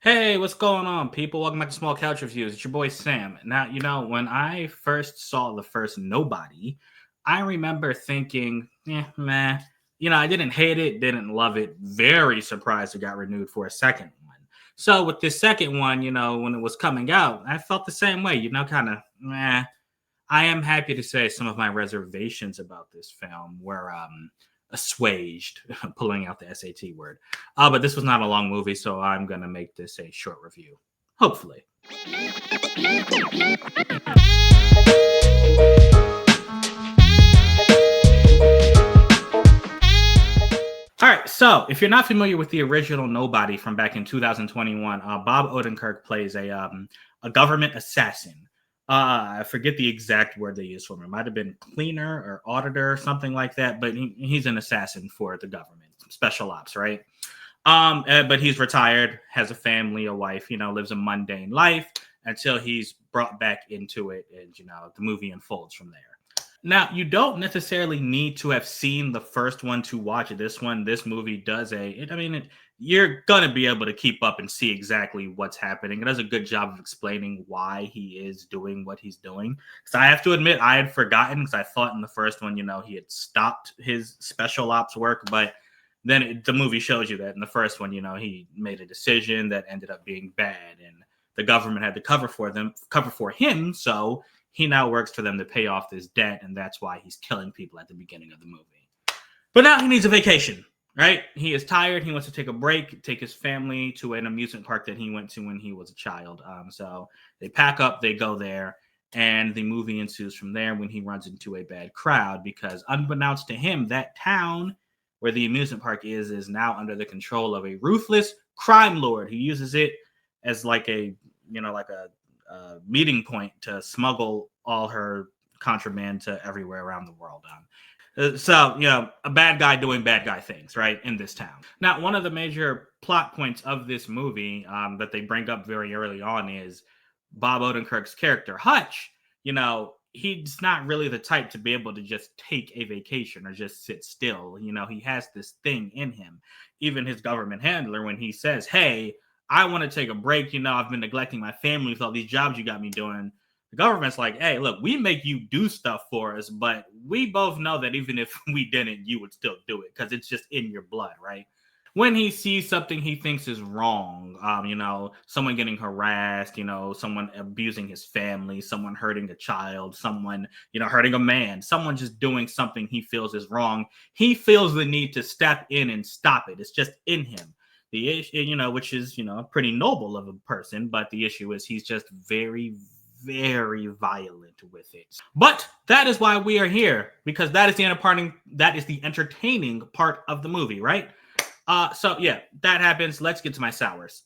Hey, what's going on, people? Welcome back to Small Couch Reviews. It's your boy Sam. Now, when I first saw the first Nobody, I remember thinking, meh. I didn't hate it, didn't love it. Very surprised it got renewed for a second one. So, with this second one, when it was coming out, I felt the same way, kind of meh. I am happy to say some of my reservations about this film were assuaged, pulling out the SAT word. But this was not a long movie, so I'm going to make this a short review. Hopefully. All right, so if you're not familiar with the original Nobody from back in 2021, Bob Odenkirk plays a government assassin. I forget the exact word they used for him. It might have been cleaner or auditor or something like that, but he's an assassin for the government, special ops, right? But he's retired, has a family, a wife, lives a mundane life until he's brought back into it, and the movie unfolds from there. Now, you don't necessarily need to have seen the first one to watch this one. This movie does you're going to be able to keep up and see exactly what's happening. It does a good job of explaining why he is doing what he's doing. So I have to admit, I had forgotten because I thought in the first one, he had stopped his special ops work, but then the movie shows you that in the first one, he made a decision that ended up being bad, and the government had to cover for him. So he now works for them to pay off this debt, and that's why he's killing people at the beginning of the movie. But now he needs a vacation, right? He is tired. He wants to take a break, take his family to an amusement park that he went to when he was a child. So they pack up, they go there, and the movie ensues from there when he runs into a bad crowd because, unbeknownst to him, that town where the amusement park is now under the control of a ruthless crime lord who uses it as like a meeting point to smuggle all her contraband to everywhere around the world. So, a bad guy doing bad guy things, right, in this town. Now, one of the major plot points of this movie that they bring up very early on is Bob Odenkirk's character, Hutch. He's not really the type to be able to just take a vacation or just sit still. He has this thing in him. Even his government handler, when he says, hey, I want to take a break. I've been neglecting my family with all these jobs you got me doing. The government's like, hey, look, we make you do stuff for us, but we both know that even if we didn't, you would still do it because it's just in your blood, right? When he sees something he thinks is wrong, someone getting harassed, someone abusing his family, someone hurting a child, someone, hurting a man, someone just doing something he feels is wrong, he feels the need to step in and stop it. It's just in him. The issue, which is, pretty noble of a person, but the issue is he's just very, very violent with it. But that is why we are here, because that is the entertaining part of the movie, right? So yeah, that happens. Let's get to my sours.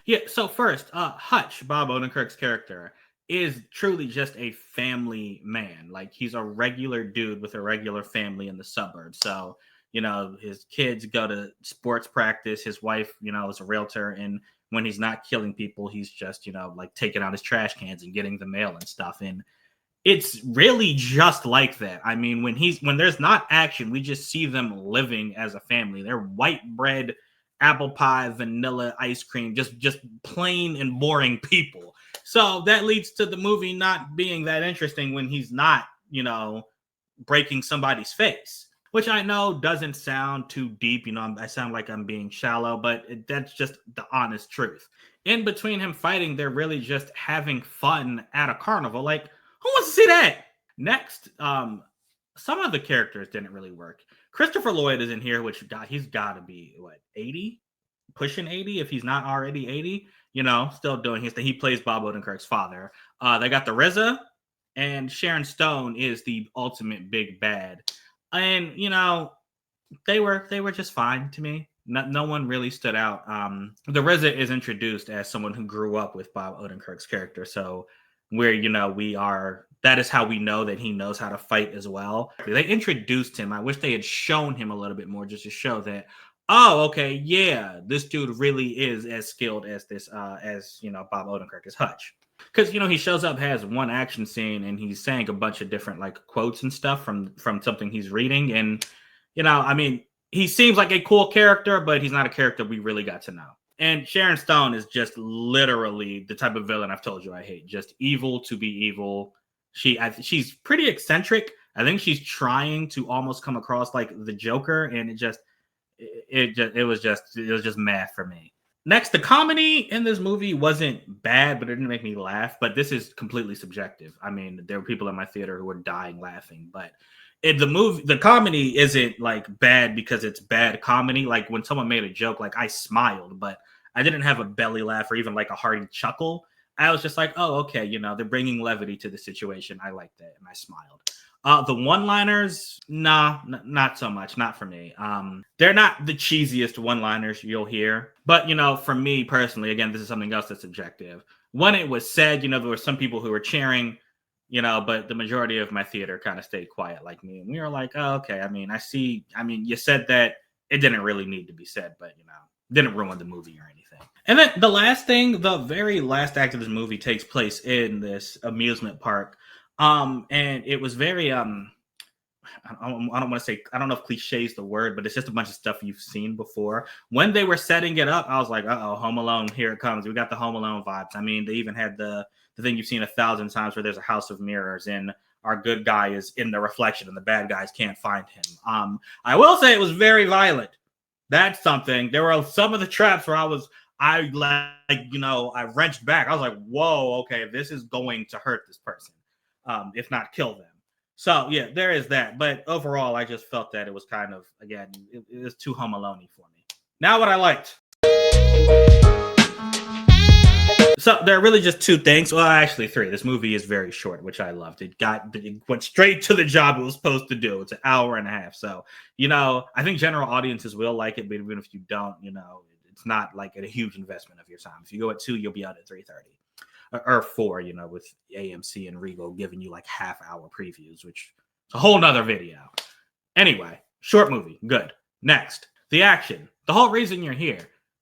Yeah, so first, Hutch, Bob Odenkirk's character, is truly just a family man. Like, he's a regular dude with a regular family in the suburbs. So, his kids go to sports practice. His wife, is a realtor. And when he's not killing people, he's just, like taking out his trash cans and getting the mail and stuff. And it's really just like that. I mean, when there's not action, we just see them living as a family. They're white bread, apple pie, vanilla ice cream, just plain and boring people. So that leads to the movie not being that interesting when he's not, breaking somebody's face, which I know doesn't sound too deep. I sound like I'm being shallow, but that's just the honest truth. In between him fighting, they're really just having fun at a carnival. Like, who wants to see that? Next, some of the characters didn't really work. Christopher Lloyd is in here, which he's got to be, 80? Pushing 80 if he's not already 80. Still doing his thing. He plays Bob Odenkirk's father. They got the RZA, and Sharon Stone is the ultimate big bad. And, they were just fine to me. No one really stood out. The RZA is introduced as someone who grew up with Bob Odenkirk's character. So that is how we know that he knows how to fight as well. They introduced him. I wish they had shown him a little bit more just to show that, oh, okay, yeah, this dude really is as skilled as Bob Odenkirk is Hutch. Because, he shows up, has one action scene, and he's saying a bunch of different, quotes and stuff from something he's reading. And, he seems like a cool character, but he's not a character we really got to know. And Sharon Stone is just literally the type of villain I've told you I hate. Just evil to be evil. She's pretty eccentric. I think she's trying to almost come across like the Joker, and it was just mad for me. Next, the comedy in this movie wasn't bad, but it didn't make me laugh. But this is completely subjective. I mean, there were people in my theater who were dying laughing, but the comedy isn't like bad because it's bad comedy. Like when someone made a joke, like I smiled, but I didn't have a belly laugh or even like a hearty chuckle. I was just like, oh, okay, they're bringing levity to the situation. I like that, and I smiled. The one-liners, nah, not so much. Not for me. They're not the cheesiest one-liners you'll hear, but for me personally, again, this is something else that's subjective. When it was said, there were some people who were cheering, but the majority of my theater kind of stayed quiet like me, and we were like, oh, okay. I mean, you said that it didn't really need to be said, but didn't ruin the movie or anything. And then the last thing, the very last act of this movie takes place in this amusement park. And it was very I don't want to say, I don't know if cliche is the word, but it's just a bunch of stuff you've seen before. When they were setting it up, I was like, uh-oh, Home Alone, here it comes. We got the Home Alone vibes. I mean, they even had the thing you've seen 1,000 times where there's a house of mirrors and our good guy is in the reflection and the bad guys can't find him. I will say it was very violent. That's something. There were some of the traps where I wrenched back. I was like, whoa, okay, this is going to hurt this person. If not kill them. So yeah, there is that. But overall, I just felt that it was kind of, again, it was too Home Alone-y for me. Now what I liked. So there are really just two things. Well, actually three. This movie is very short, which I loved. It went straight to the job it was supposed to do. It's an hour and a half. So, I think general audiences will like it, but even if you don't, it's not like a huge investment of your time. If you go at 2, you'll be out at 3:30. Or 4, with AMC and Regal giving you like half-hour previews, which is a whole nother video. Anyway, short movie, good. Next, the action. The whole reason you're here.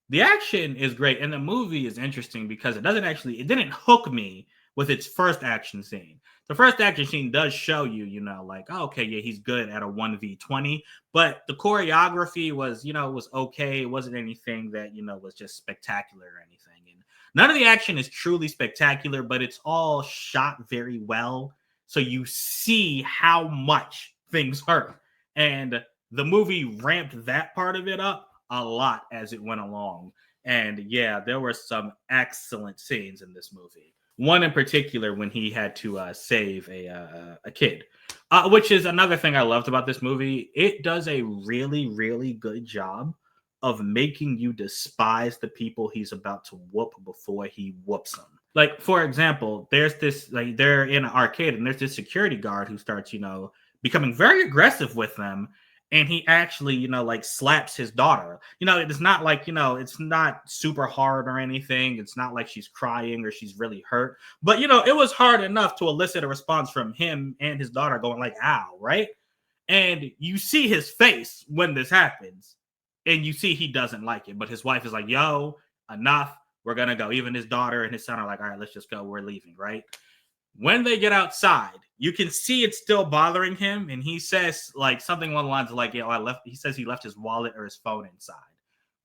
The action is great, and the movie is interesting because it didn't hook me with its first action scene. The first action scene does show you, like, oh, okay, yeah, he's good at a 1v20, but the choreography was, was okay. It wasn't anything that, was just spectacular or anything. And none of the action is truly spectacular, but it's all shot very well. So you see how much things hurt. And the movie ramped that part of it up a lot as it went along. And yeah, there were some excellent scenes in this movie. One in particular when he had to save a kid, which is another thing I loved about this movie. It does a really, really good job of making you despise the people he's about to whoop before he whoops them. Like, for example, there's this, like, they're in an arcade and there's this security guard who starts, becoming very aggressive with them. And he actually, like slaps his daughter. It's not like, it's not super hard or anything. It's not like she's crying or she's really hurt. But, it was hard enough to elicit a response from him and his daughter going like, ow, right? And you see his face when this happens. And you see he doesn't like it. But his wife is like, yo, enough. We're going to go. Even his daughter and his son are like, all right, let's just go. We're leaving, right? When they get outside, you can see it's still bothering him. And he says like something along the lines of like, he says he left his wallet or his phone inside.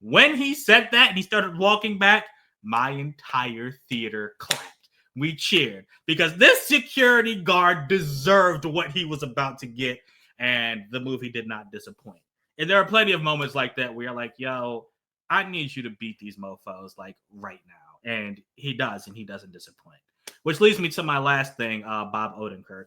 When he said that and he started walking back, my entire theater clapped. We cheered because this security guard deserved what he was about to get. And the movie did not disappoint. And there are plenty of moments like that where you're like, yo, I need you to beat these mofos like right now. And he does, and he doesn't disappoint. Which leads me to my last thing, Bob Odenkirk.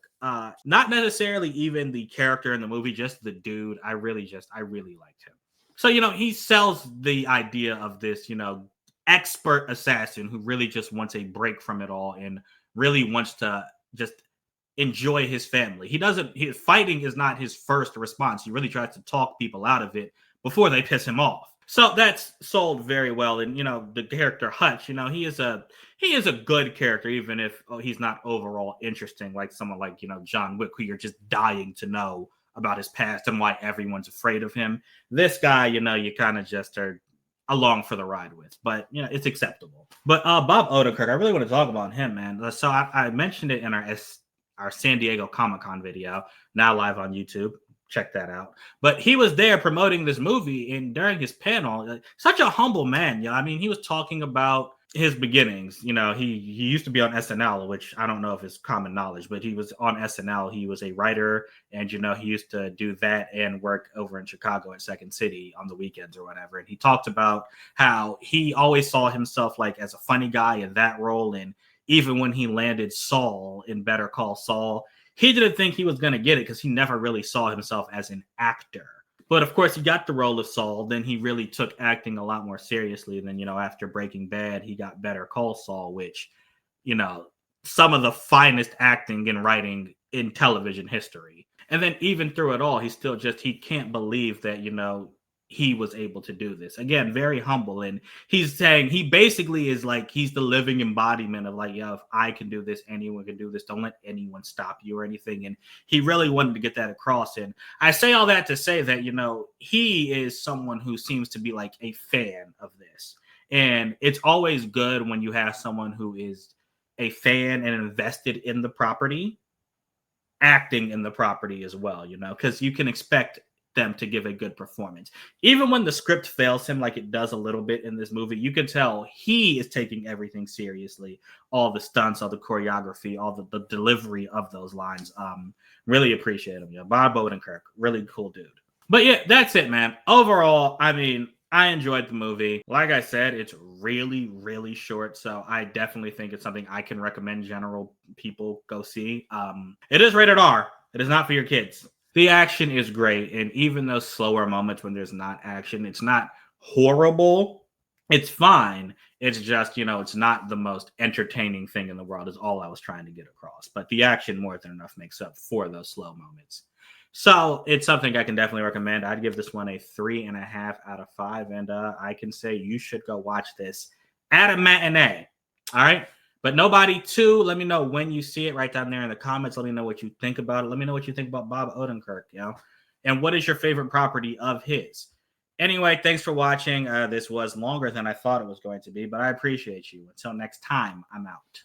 Not necessarily even the character in the movie, just the dude. I really liked him. So, he sells the idea of this, expert assassin who really just wants a break from it all and really wants to just enjoy his family. His fighting is not his first response. He really tries to talk people out of it before they piss him off. So that's sold very well. And, the character Hutch, he is a good character, even if he's not overall interesting, like someone like, John Wick, who you're just dying to know about his past and why everyone's afraid of him. This guy, you kind of just are along for the ride with, but, it's acceptable. But Bob Odenkirk, I really want to talk about him, man. So I mentioned it in our San Diego Comic-Con video, now live on YouTube. check that out. But he was there promoting this movie, and during his panel, such a humble man. I mean, he was talking about his beginnings. He used to be on SNL, which I don't know if it's common knowledge, but he was on SNL. He was a writer, and he used to do that and work over in Chicago at Second City on the weekends or whatever. And he talked about how he always saw himself like as a funny guy in that role, and even when he landed Saul in Better Call Saul, he didn't think he was going to get it because he never really saw himself as an actor. But of course, he got the role of Saul. Then he really took acting a lot more seriously. And then, after Breaking Bad, he got Better Call Saul, which, some of the finest acting and writing in television history. And then even through it all, he can't believe that, he was able to do this. Again, very humble. And he's saying he basically is like, he's the living embodiment of like, if I can do this, anyone can do this. Don't let anyone stop you or anything. And he really wanted to get that across. And I say all that to say that, he is someone who seems to be like a fan of this. And it's always good when you have someone who is a fan and invested in the property, acting in the property as well, because you can expect them to give a good performance. Even when the script fails him, like it does a little bit in this movie, you can tell he is taking everything seriously. All the stunts, all the choreography, all the delivery of those lines. Really appreciate him. Bob Odenkirk, really cool dude. But yeah, that's it, man. Overall, I mean, I enjoyed the movie. Like I said, it's really, really short. So I definitely think it's something I can recommend general people go see. It is rated R. It is not for your kids. The action is great. And even those slower moments when there's not action, it's not horrible. It's fine. It's just, it's not the most entertaining thing in the world is all I was trying to get across. But the action more than enough makes up for those slow moments. So it's something I can definitely recommend. I'd give this one a 3.5 out of 5. And I can say you should go watch this at a matinee. All right. But Nobody 2, let me know when you see it right down there in the comments. Let me know what you think about it. Let me know what you think about Bob Odenkirk, and what is your favorite property of his. Anyway, thanks for watching. This was longer than I thought it was going to be, but I appreciate you. Until next time, I'm out.